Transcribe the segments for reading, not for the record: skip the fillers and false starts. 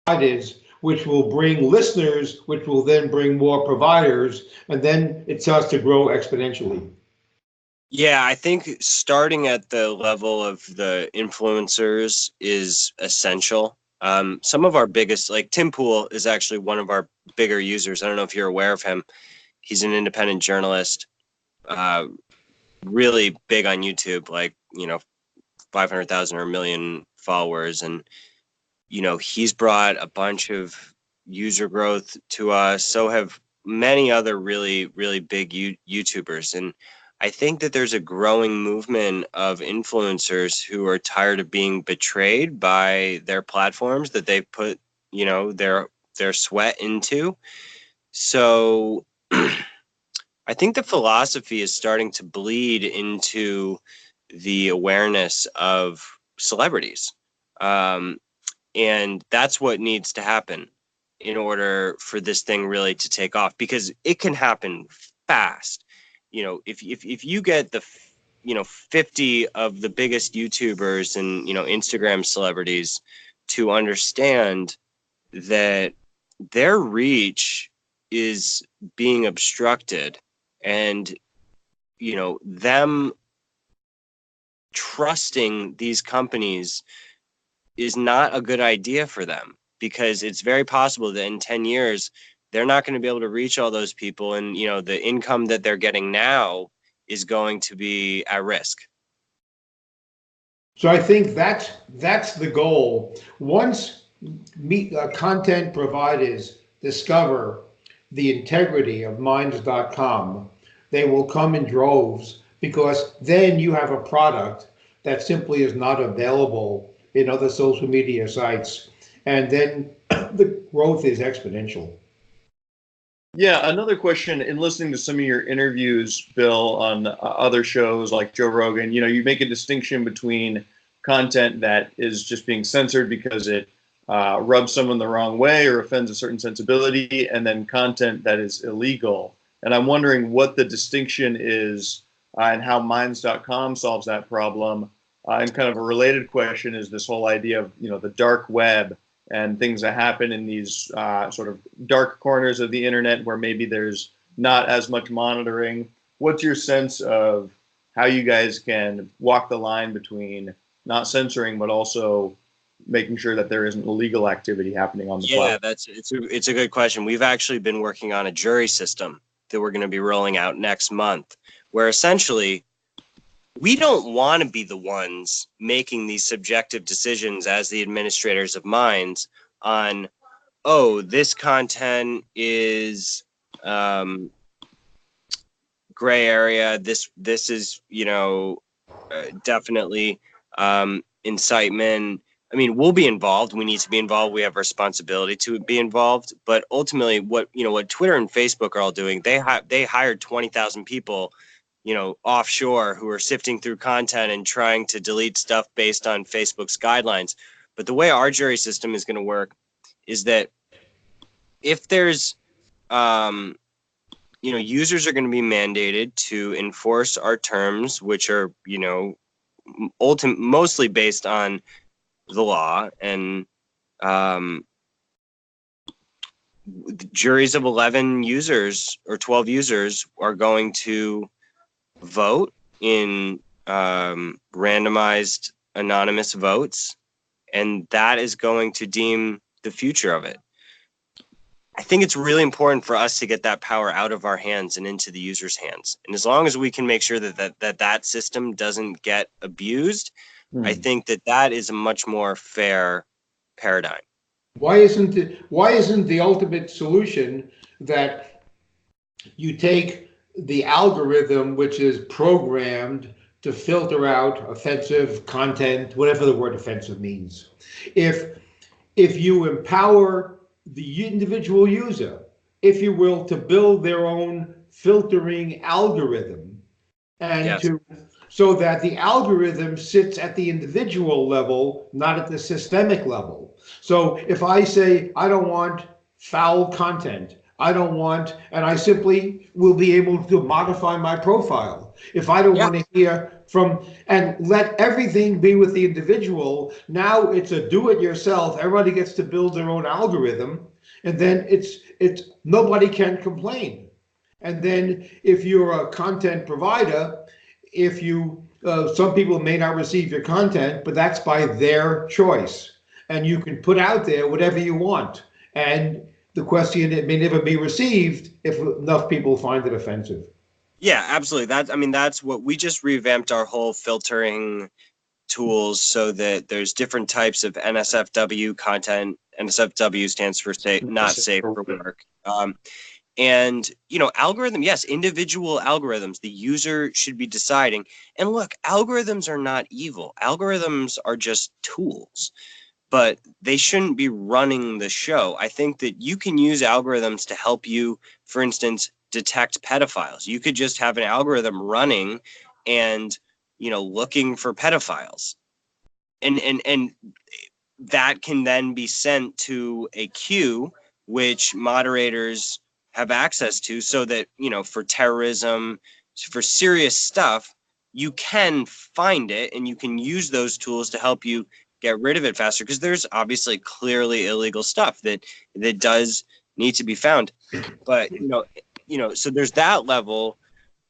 providers, which will bring listeners, which will then bring more providers, and then it starts to grow exponentially. Yeah, I think starting at the level of the influencers is essential. Some of our biggest, like Tim Pool is actually one of our bigger users. I don't know if you're aware of him. He's an independent journalist, uh, really big on YouTube, like, 500,000 or a million followers. And, he's brought a bunch of user growth to us. So have many other really, really big YouTubers. And I think that there's a growing movement of influencers who are tired of being betrayed by their platforms that they've put, their sweat into. So I think the philosophy is starting to bleed into the awareness of celebrities. Um, and that's what needs to happen in order for this thing really to take off, because it can happen fast. If you get the 50 of the biggest YouTubers and Instagram celebrities to understand that their reach is being obstructed, and them trusting these companies is not a good idea for them, because it's very possible that in 10 years they're not going to be able to reach all those people, and the income that they're getting now is going to be at risk. So I think that's the goal. Once content providers discover the integrity of minds.com, they will come in droves, because then you have a product that simply is not available in other social media sites, and then the growth is exponential. Yeah, another question in listening to some of your interviews, Bill, on other shows like Joe Rogan, you make a distinction between content that is just being censored because it rubs someone the wrong way or offends a certain sensibility, and then content that is illegal. And I'm wondering what the distinction is and how Minds.com solves that problem. And kind of a related question is this whole idea of the dark web and things that happen in these sort of dark corners of the internet where maybe there's not as much monitoring. What's your sense of how you guys can walk the line between not censoring but also making sure that there isn't illegal activity happening on the platform? Yeah, it's a good question. We've actually been working on a jury system that we're going to be rolling out next month, where essentially we don't want to be the ones making these subjective decisions as the administrators of Minds on, oh, this content is gray area. This is, definitely incitement. I mean, we'll be involved. We need to be involved. We have responsibility to be involved. But ultimately, what Twitter and Facebook are all doing, they hired 20,000 people, offshore, who are sifting through content and trying to delete stuff based on Facebook's guidelines. But the way our jury system is going to work is that if there's, users are going to be mandated to enforce our terms, which are, mostly based on the law, and juries of 11 users or 12 users are going to vote in randomized anonymous votes, and that is going to deem the future of it. I think it's really important for us to get that power out of our hands and into the users' hands. And as long as we can make sure that system doesn't get abused, I think that is a much more fair paradigm. Why isn't the ultimate solution that you take the algorithm, which is programmed to filter out offensive content, whatever the word offensive means? If you empower the individual user, if you will, to build their own filtering algorithm, and Yes. so that the algorithm sits at the individual level, not at the systemic level. So if I say I don't want foul content, and I simply will be able to modify my profile. If I don't want to hear and let everything be with the individual. Now it's a do-it-yourself. Everybody gets to build their own algorithm, and then it's nobody can complain. And then if you're a content provider, if you some people may not receive your content, but that's by their choice, and you can put out there whatever you want. And the question, it may never be received if enough people find it offensive. Yeah, absolutely. That's what we just revamped our whole filtering tools so that there's different types of NSFW content. NSFW stands for not safe for work. And algorithm, yes, individual algorithms, the user should be deciding. And look, algorithms are not evil. Algorithms are just tools, but they shouldn't be running the show. I think that you can use algorithms to help you, for instance, detect pedophiles. You could just have an algorithm running and, looking for pedophiles. And that can then be sent to a queue, which moderators have access to, so that, for terrorism, for serious stuff, you can find it and you can use those tools to help you get rid of it faster, because there's obviously clearly illegal stuff that does need to be found. But so there's that level,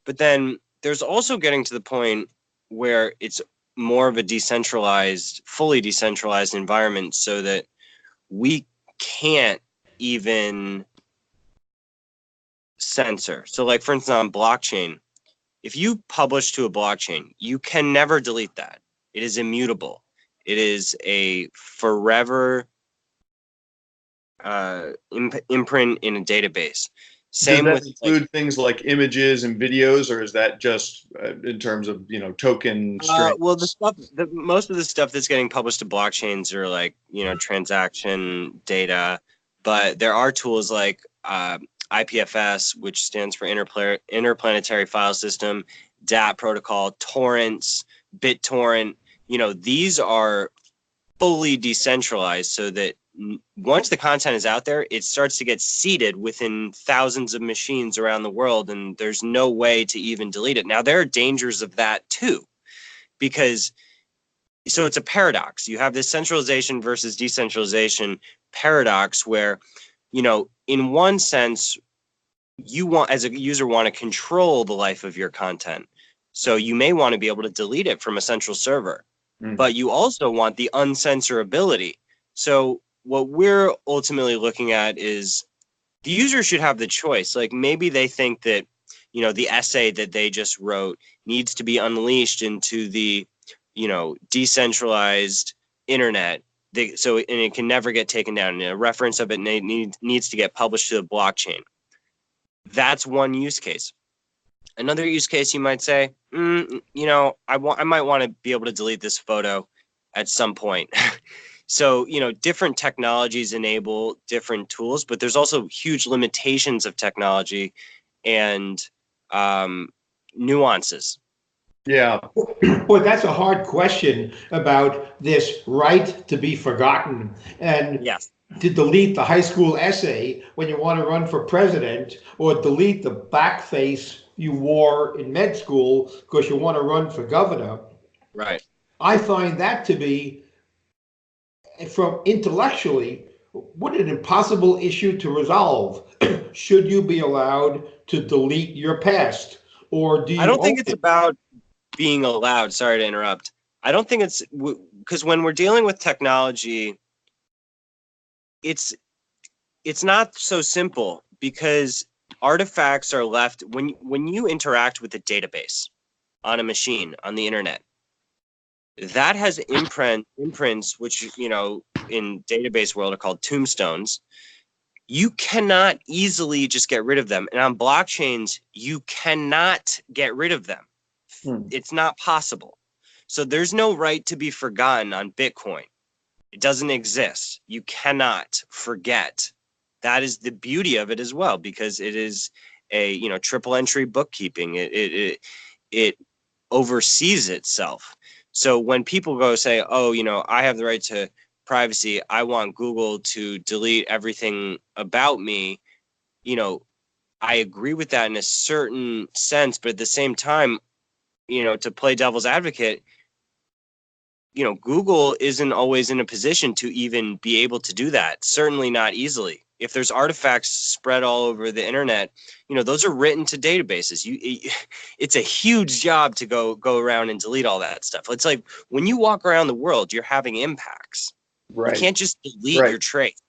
but then there's also getting to the point where it's more of a fully decentralized environment, so that we can't even censor. So like, for instance, on blockchain, if you publish to a blockchain, you can never delete that. It is immutable. It is a forever imprint in a database. Same Does with that include things like images and videos, or is that just in terms of token strings? well, most of the stuff that's getting published to blockchains are like transaction data, but there are tools like IPFS, which stands for Interplanetary File System, DAP protocol, torrents, BitTorrent. These are fully decentralized, so that once the content is out there, it starts to get seeded within thousands of machines around the world, and there's no way to even delete it. Now, there are dangers of that too, because so it's a paradox. You have this centralization versus decentralization paradox where, in one sense, you want, as a user, want to control the life of your content. So you may want to be able to delete it from a central server, but you also want the uncensorability. So what we're ultimately looking at is the user should have the choice. Like, maybe they think that, the essay that they just wrote needs to be unleashed into the, decentralized internet. And it can never get taken down. And a reference of it needs to get published to the blockchain. That's one use case. Another use case, you might say, I might want to be able to delete this photo at some point. So, different technologies enable different tools, but there's also huge limitations of technology and nuances. Yeah. Boy, that's a hard question about this right to be forgotten. And yes, to delete the high school essay when you want to run for president, or delete the blackface you wore in med school because you want to run for governor. Right. I find that to be, from intellectually, what an impossible issue to resolve. Should you be allowed to delete your past, or do you? I don't think it's about being allowed. Sorry to interrupt. I don't think it's because when we're dealing with technology, it's not so simple, because artifacts are left when you interact with a database on a machine on the internet. That has imprints, which in database world are called tombstones. You cannot easily just get rid of them, and on blockchains, you cannot get rid of them. It's not possible. So there's no right to be forgotten on Bitcoin. It doesn't exist. You cannot forget. That is the beauty of it as well, because it is a triple entry bookkeeping. It oversees itself. So when people go say, oh, I have the right to privacy, I want Google to delete everything about me, I agree with that in a certain sense, but at the same time, to play devil's advocate, Google isn't always in a position to even be able to do that. Certainly not easily. If there's artifacts spread all over the internet, those are written to databases. It's a huge job to go around and delete all that stuff. It's like when you walk around the world, you're having impacts. Right. You can't just delete your trace.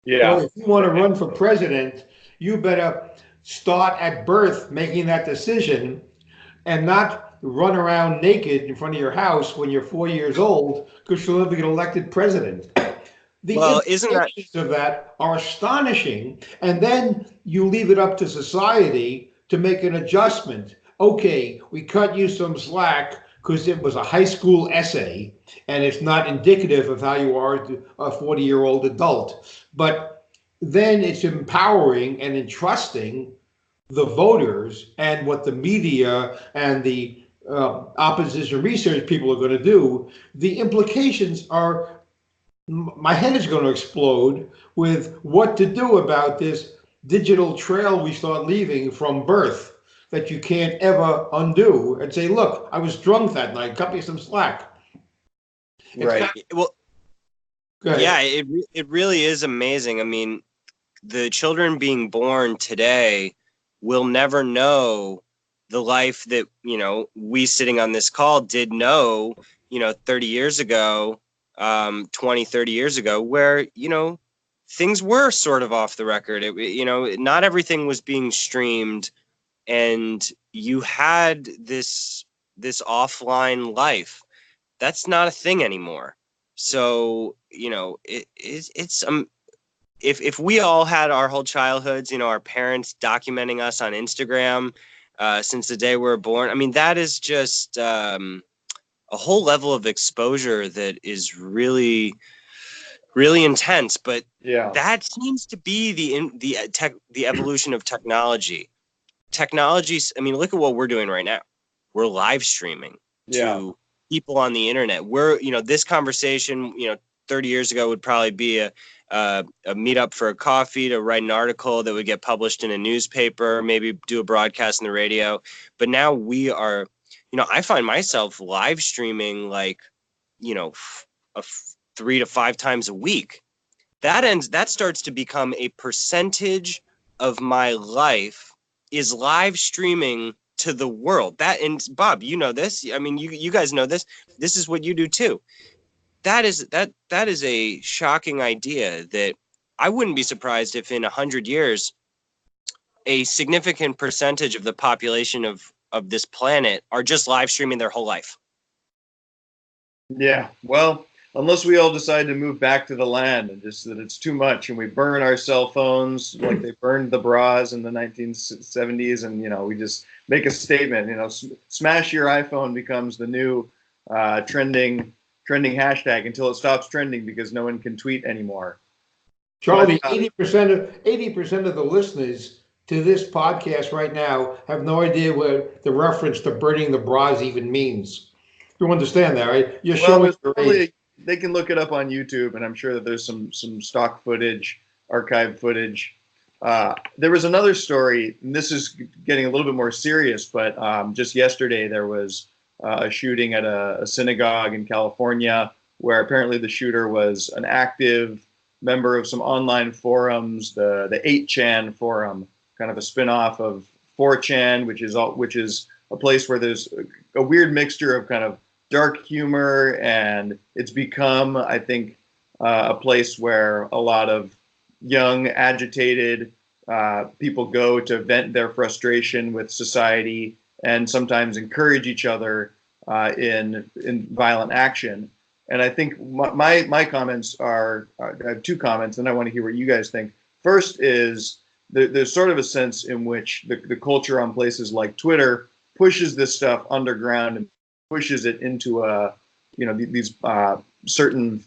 Yeah. Well, if you want to run for president, you better start at birth making that decision and not run around naked in front of your house when you're 4 years old because you'll never get elected president. The implications of that are astonishing. And then you leave it up to society to make an adjustment. Okay, we cut you some slack because it was a high school essay and it's not indicative of how you are a 40-year-old adult. But then it's empowering and entrusting the voters and what the media and the opposition research people are going to do. The implications are, my head is going to explode with what to do about this digital trail we start leaving from birth that you can't ever undo and say, look, I was drunk that night, cut me some slack. Right. Well, yeah, it really is amazing. I mean, the children being born today will never know the life that, we sitting on this call did know, 30 years ago, 20, 30 years ago, where, things were sort of off the record. Not everything was being streamed, and you had this offline life. That's not a thing anymore. So, it's if we all had our whole childhoods, our parents documenting us on Instagram since the day we were born, I mean, that is just a whole level of exposure that is really, really intense. But that seems to be the evolution of technology. Technologies. I mean, look at what we're doing right now. We're live streaming to people on the internet. We're, this conversation, 30 years ago would probably be a meetup for a coffee to write an article that would get published in a newspaper, maybe do a broadcast on the radio. But now we are, I find myself live streaming like, 3 to 5 times a week. That starts to become a percentage of my life is live streaming to the world. That, and Bob, you know this. I mean, you guys know this. This is what you do too. That is a shocking idea that I wouldn't be surprised if in 100 years, a significant percentage of the population of this planet are just live streaming their whole life. Yeah, well, unless we all decide to move back to the land and just that it's too much and we burn our cell phones like they burned the bras in the 1970s and, we just make a statement, smash your iPhone becomes the new trending hashtag until it stops trending because no one can tweet anymore. Charlie, 80% of the listeners to this podcast right now have no idea what the reference to burning the bras even means. You understand that, right? You're showing your age. They can look it up on YouTube, and I'm sure that there's some stock footage, archived footage. There was another story, and this is getting a little bit more serious, but just yesterday there was a shooting at a synagogue in California where apparently the shooter was an active member of some online forums, the 8chan forum, kind of a spin-off of 4chan, which is a place where there's a weird mixture of kind of dark humor, and it's become, I think, a place where a lot of young, agitated people go to vent their frustration with society and sometimes encourage each other in violent action. And I think my comments are I have 2 comments, and I want to hear what you guys think. First is there's sort of a sense in which the culture on places like Twitter pushes this stuff underground and pushes it into these certain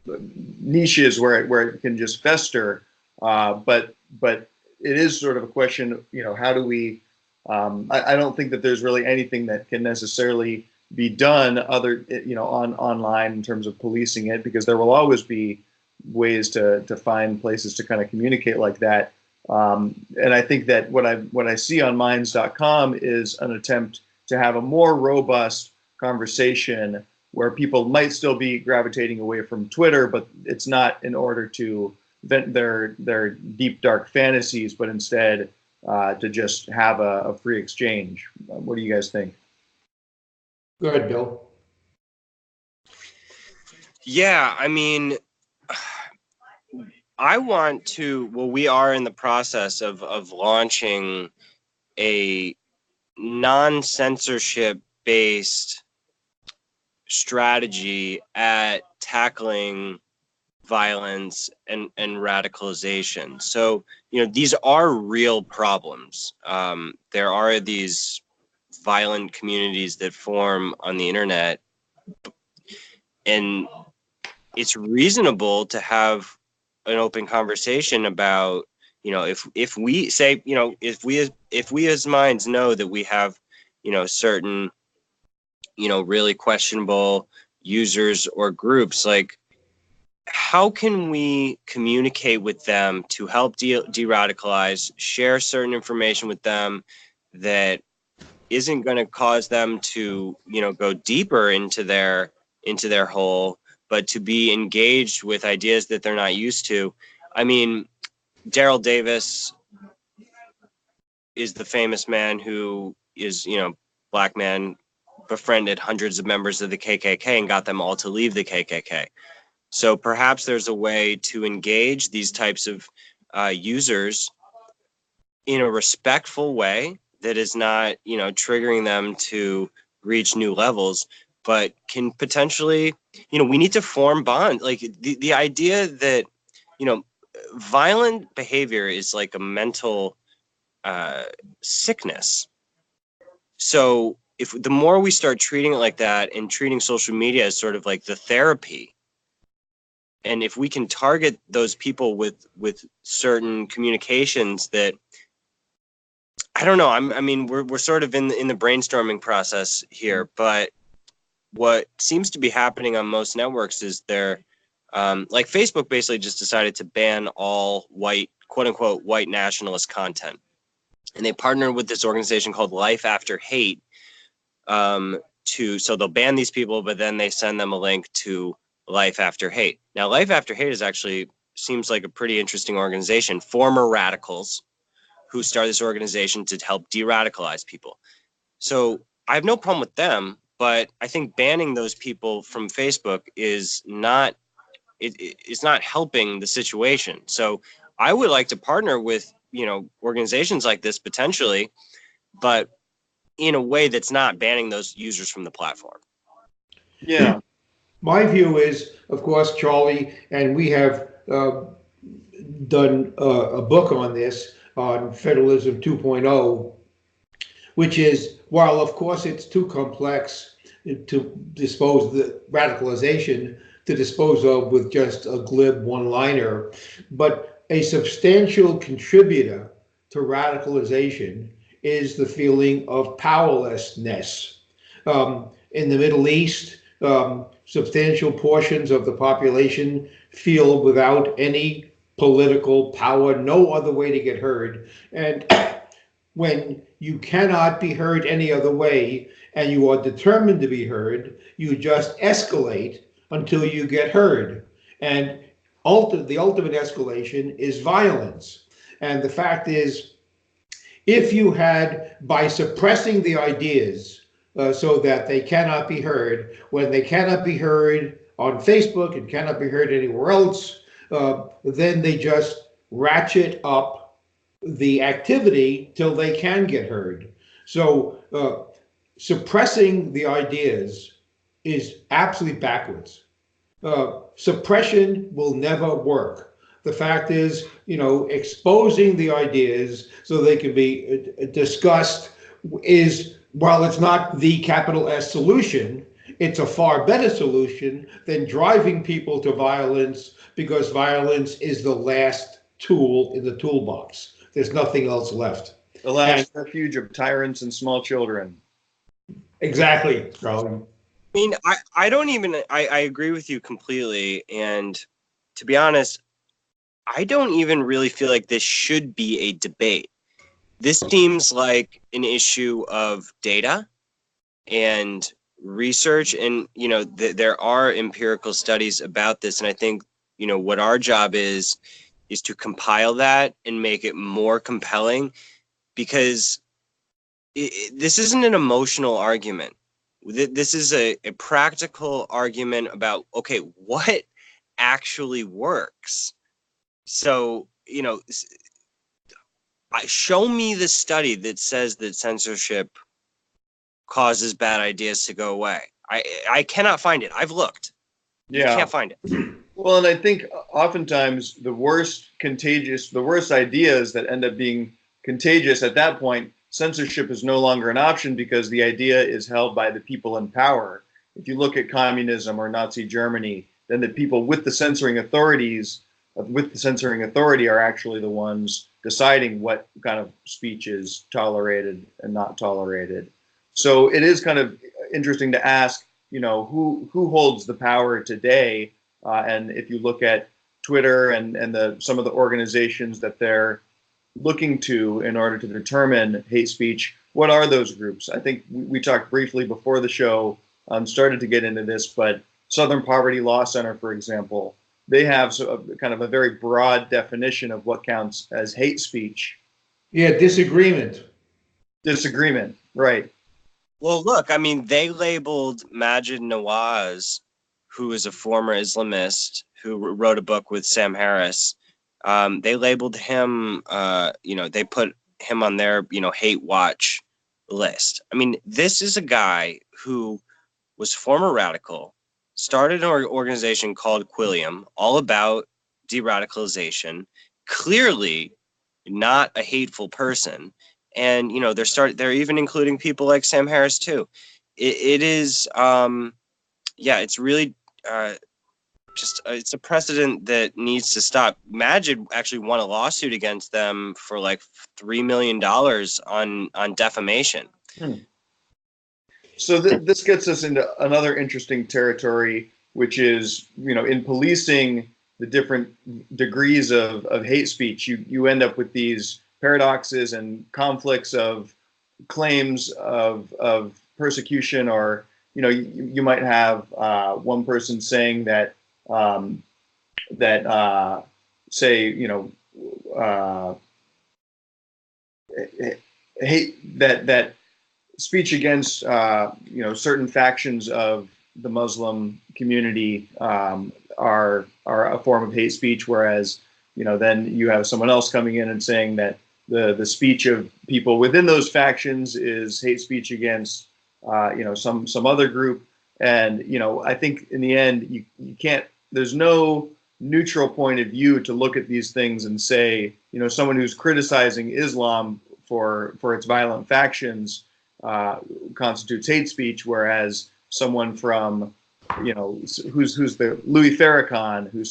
niches where it can just fester. But it is sort of a question, how do we? I don't think that there's really anything that can necessarily be done online in terms of policing it, because there will always be ways to find places to kind of communicate like that. And I think that what I see on minds.com is an attempt to have a more robust conversation where people might still be gravitating away from Twitter, but it's not in order to vent their deep, dark fantasies, but instead to just have a free exchange. What do you guys think? Go ahead, Bill. Yeah, I mean, I want to, well, we are in the process of launching a non-censorship based strategy at tackling violence and radicalization. So, these are real problems. There are these violent communities that form on the internet, and it's reasonable to have an open conversation about, if we say, if we as minds know that we have, certain, really questionable users or groups, like, how can we communicate with them to help de-radicalize, share certain information with them that isn't going to cause them to, go deeper into their hole, but to be engaged with ideas that they're not used to. I mean, Daryl Davis is the famous man who is, black man, befriended hundreds of members of the KKK and got them all to leave the KKK. So perhaps there's a way to engage these types of users in a respectful way that is not, triggering them to reach new levels, but can potentially, we need to form bonds. Like the idea that, violent behavior is like a mental sickness. So if the more we start treating it like that and treating social media as sort of like the therapy, and if we can target those people with certain communications that, I don't know, I mean, we're sort of in the brainstorming process here, but what seems to be happening on most networks is they're, like Facebook basically just decided to ban all white, quote unquote, white nationalist content. And they partnered with this organization called Life After Hate, so they'll ban these people, but then they send them a link to Life After Hate. Now, Life After Hate is actually seems like a pretty interesting organization. Former radicals who started this organization to help de-radicalize people. So I have no problem with them, but I think banning those people from Facebook is not, it's not helping the situation. So I would like to partner with, organizations like this potentially, but in a way that's not banning those users from the platform. Yeah. My view is, of course, Charlie, and we have done a book on this, on Federalism 2.0, which is, while of course it's too complex to dispose the radicalization to dispose of with just a glib one-liner, but a substantial contributor to radicalization is the feeling of powerlessness. In the Middle East, substantial portions of the population feel without any political power, no other way to get heard. And when you cannot be heard any other way and you are determined to be heard, you just escalate until you get heard. And the ultimate escalation is violence. And the fact is, if you had, by suppressing the ideas so that they cannot be heard, when they cannot be heard on Facebook and cannot be heard anywhere else, then they just ratchet up the activity till they can get heard. So suppressing the ideas is absolutely backwards. Suppression will never work. The fact is, exposing the ideas so they can be discussed is, while it's not the capital S solution, it's a far better solution than driving people to violence, because violence is the last tool in the toolbox. There's nothing else left. The last refuge of tyrants and small children. Exactly, Charlie. I mean, I don't even, I agree with you completely. And to be honest, I don't even really feel like this should be a debate. This seems like an issue of data and research, and there are empirical studies about this, and I think what our job is to compile that and make it more compelling, because this isn't an emotional argument. This is a practical argument about, okay, what actually works. So show me the study that says that censorship causes bad ideas to go away. I cannot find it. I've looked. You can't find it. Well, and I think oftentimes the worst ideas that end up being contagious, at that point, censorship is no longer an option because the idea is held by the people in power. If you look at communism or Nazi Germany, then the people with the censoring authority are actually the ones deciding what kind of speech is tolerated and not tolerated. So it is kind of interesting to ask, who holds the power today? And if you look at Twitter and some of the organizations that they're looking to in order to determine hate speech, what are those groups? I think we talked briefly before the show, started to get into this, but Southern Poverty Law Center, for example, they have kind of a very broad definition of what counts as hate speech. Yeah, disagreement. Disagreement, right. Well, look, I mean, they labeled Majid Nawaz, who is a former Islamist who wrote a book with Sam Harris. They labeled him, they put him on their, hate watch list. I mean, this is a guy who was former radical, started an organization called Quilliam, all about de-radicalization, clearly not a hateful person. And, they're even including people like Sam Harris too. It is, it's really, it's a precedent that needs to stop. Majid actually won a lawsuit against them for like $3 million on defamation. So this gets us into another interesting territory, which is, in policing the different degrees of hate speech, you end up with these paradoxes and conflicts of claims of persecution, or you might have one person saying that hate that speech against certain factions of the Muslim community are a form of hate speech, whereas then you have someone else coming in and saying that the speech of people within those factions is hate speech against some other group. And I think in the end you can't, there's no neutral point of view to look at these things and say someone who's criticizing Islam for its violent factions constitutes hate speech, whereas someone from who's the Louis Farrakhan, who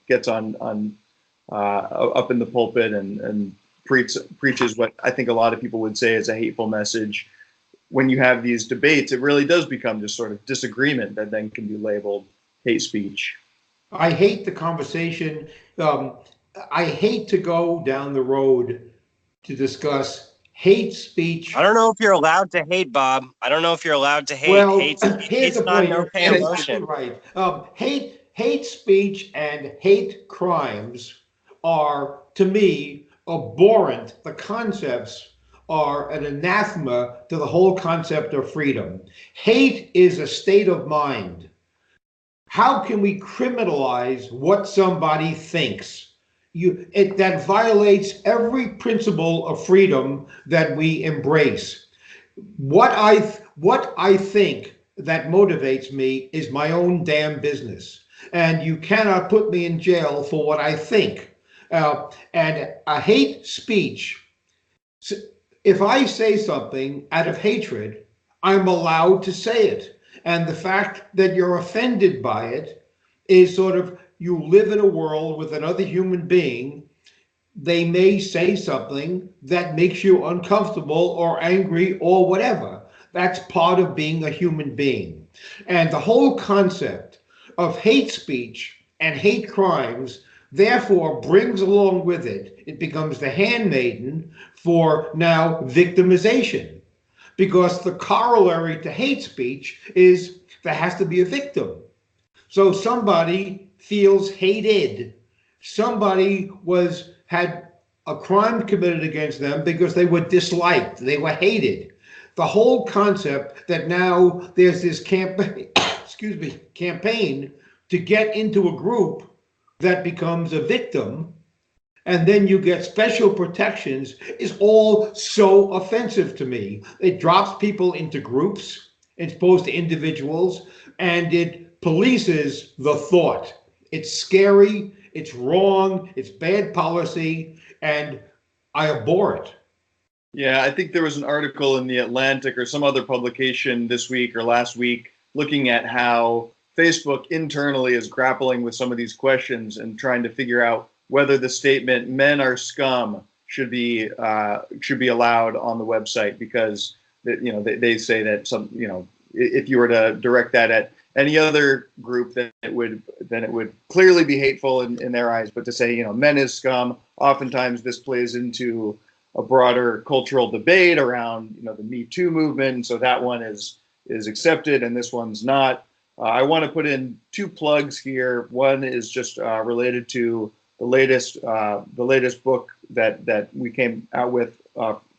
gets on up in the pulpit and preaches what I think a lot of people would say is a hateful message. When you have these debates, it really does become just sort of disagreement that then can be labeled hate speech. I hate the conversation. I hate to go down the road to discuss hate speech. I don't know if you're allowed to hate, Bob. I don't know if you're allowed to hate. Well, Hate's here's the not point. an You're okay exactly emotion. right. Hate speech and hate crimes are, to me, abhorrent. The concepts are an anathema to the whole concept of freedom. Hate is a state of mind. How can we criminalize what somebody thinks? That violates every principle of freedom that we embrace. What I think that motivates me is my own damn business, and you cannot put me in jail for what I think. And a hate speech, if I say something out of hatred, I'm allowed to say it. And the fact that you're offended by it is sort of, you live in a world with another human being. They may say something that makes you uncomfortable or angry or whatever. That's part of being a human being. And the whole concept of hate speech and hate crimes therefore brings along with it, it becomes the handmaiden for now victimization. because the corollary to hate speech is there has to be a victim. So somebody feels hated. Somebody had a crime committed against them because they were disliked, they were hated. The whole concept that now there's this campaign, campaign to get into a group that becomes a victim, and then you get special protections, is all so offensive to me. It drops people into groups as opposed to individuals, and it polices the thought. It's scary, it's wrong, it's bad policy, and I abhor it. Yeah, I think there was an article in The Atlantic or some other publication this week or last week looking at how Facebook internally is grappling with some of these questions and trying to figure out whether the statement "men are scum" should be allowed on the website, because they say that if you were to direct that at any other group, then it would clearly be hateful in their eyes. But to say men is scum, oftentimes this plays into a broader cultural debate around the Me Too movement, and so that one is accepted and this one's not. I want to put in two plugs here. One is just related to the latest book that we came out with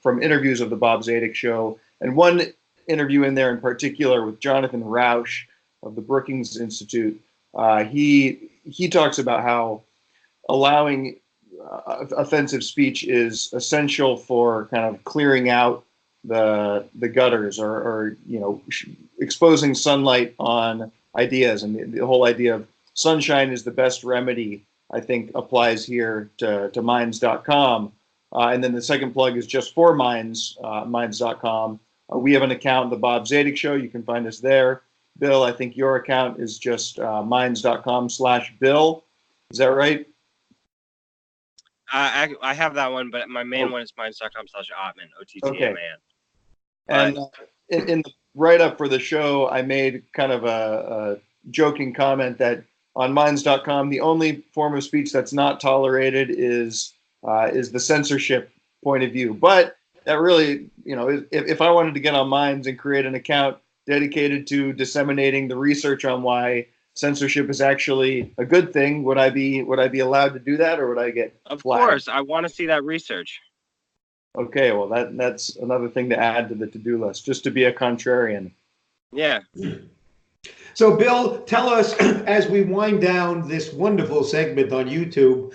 from interviews of the Bob Zadek Show, and one interview in there in particular with Jonathan Rausch of the Brookings Institute. He talks about how allowing offensive speech is essential for kind of clearing out the gutters, or exposing sunlight on ideas, and the whole idea of sunshine is the best remedy, I think, applies here to Minds.com. And then the second plug is just for Minds, Minds.com. We have an account, The Bob Zadek Show. You can find us there. Bill, I think your account is just Minds.com/Bill. Is that right? I have that one, but my main one is Minds.com/Ottman, Ottman. Okay. And in the write-up for the show, I made kind of a joking comment that on Minds.com, the only form of speech that's not tolerated is the censorship point of view. But that really, if I wanted to get on Minds and create an account dedicated to disseminating the research on why censorship is actually a good thing, would I be allowed to do that, or would I get flagged? Of course, I want to see that research. Okay, well that's another thing to add to the to-do list, just to be a contrarian. Yeah. So, Bill, tell us, as we wind down this wonderful segment on YouTube,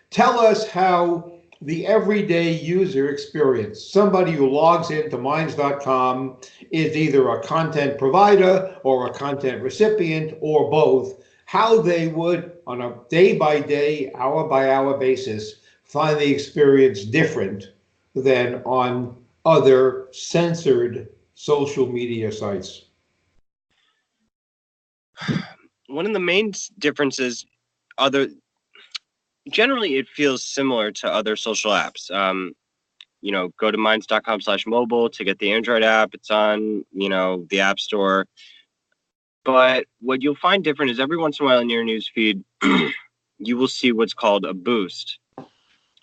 tell us how the everyday user experience, somebody who logs into Minds.com, is either a content provider or a content recipient or both, how they would, on a day-by-day, hour-by-hour basis, find the experience different than on other censored social media sites. One of the main differences, generally it feels similar to other social apps. Go to minds.com/mobile to get the Android app. It's on, the App Store. But what you'll find different is every once in a while in your newsfeed, you will see what's called a boost.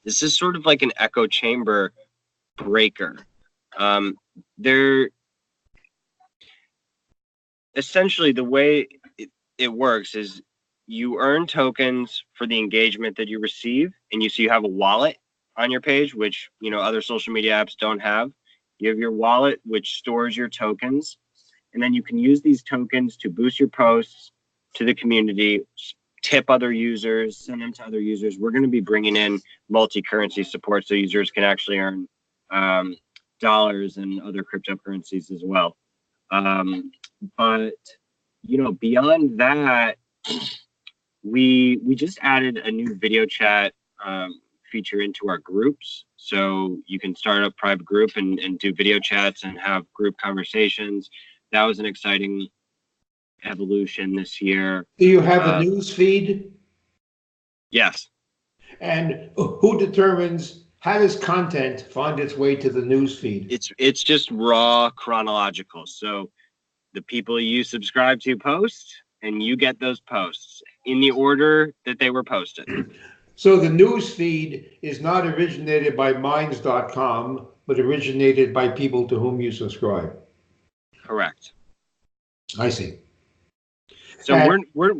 This is sort of like an echo chamber breaker. Essentially, the way it works is you earn tokens for the engagement that you receive, and you have a wallet on your page, which other social media apps don't have. You have your wallet, which stores your tokens, and then you can use these tokens to boost your posts to the community, tip other users, send them to other users. We're going to be bringing in multi-currency support so users can actually earn dollars and other cryptocurrencies as well. But beyond that, we just added a new video chat feature into our groups, so you can start a private group and do video chats and have group conversations. That was an exciting evolution this year. Do you have a news feed? Yes. And who determines, how does content find its way to the news feed? It's just raw chronological. So the people you subscribe to post, and you get those posts in the order that they were posted. So the news feed is not originated by Minds.com, but originated by people to whom you subscribe. Correct. I see. So And- we're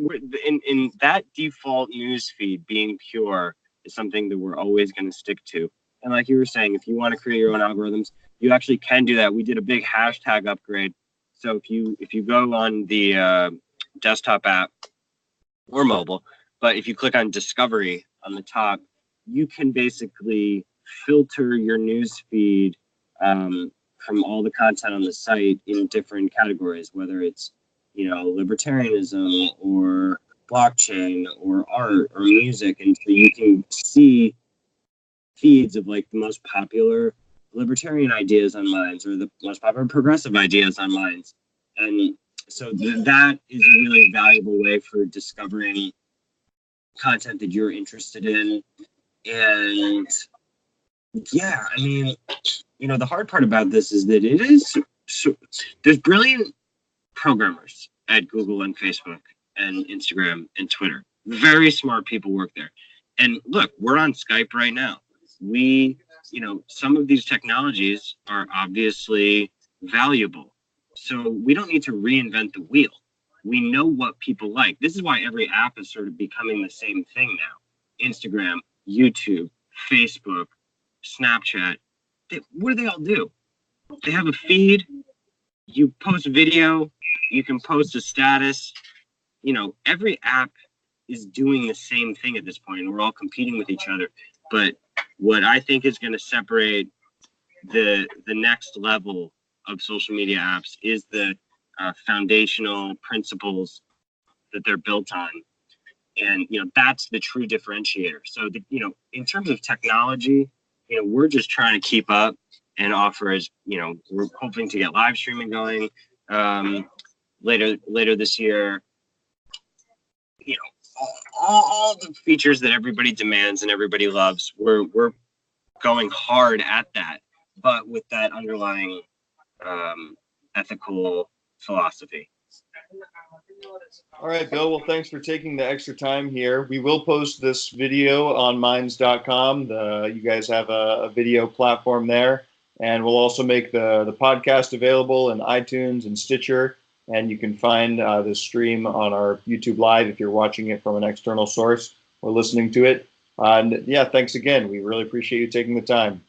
in that default news feed being pure is something that we're always going to stick to. And like you were saying, if you want to create your own algorithms, you actually can do that. We did a big hashtag upgrade. So if you go on the desktop app or mobile, but if you click on Discovery on the top, you can basically filter your news feed from all the content on the site in different categories, whether it's libertarianism or blockchain or art or music, and so you can see feeds of like the most popular libertarian ideas on Minds or the most popular progressive ideas on Minds, and so that is a really valuable way for discovering content that you're interested in. And yeah, I mean, the hard part about this is that it is there's brilliant programmers at Google and Facebook and Instagram and Twitter. Very smart people work there. And look, we're on Skype right now. Some of these technologies are obviously valuable. So we don't need to reinvent the wheel. We know what people like. This is why every app is sort of becoming the same thing now. Instagram, YouTube, Facebook, Snapchat. What do they all do? They have a feed. You post video, you can post a status. Every app is doing the same thing at this point, and we're all competing with each other. But what I think is going to separate the next level of social media apps is the foundational principles that they're built on. And, that's the true differentiator. So, in terms of technology, we're just trying to keep up and offer as, we're hoping to get live streaming going later this year. All the features that everybody demands and everybody loves, we're going hard at that, but with that underlying ethical philosophy. All right, Bill. Well, thanks for taking the extra time here. We will post this video on minds.com. You guys have a video platform there. And we'll also make the podcast available in iTunes and Stitcher. And you can find the stream on our YouTube Live if you're watching it from an external source or listening to it. And yeah, thanks again. We really appreciate you taking the time.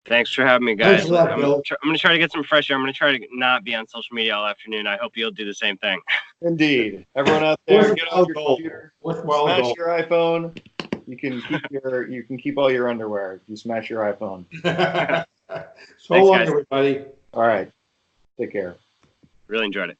Thanks for having me, guys. Thanks a lot, I'm Bill. going to try to get some fresh air. I'm going to try to not be on social media all afternoon. I hope you'll do the same thing. Indeed. Everyone out there, get on your computer, Worthwhile smash goal. your iPhone. You can keep all your underwear if you smash your iPhone. So Thanks, long, guys. everybody. All right. Take care. Really enjoyed it.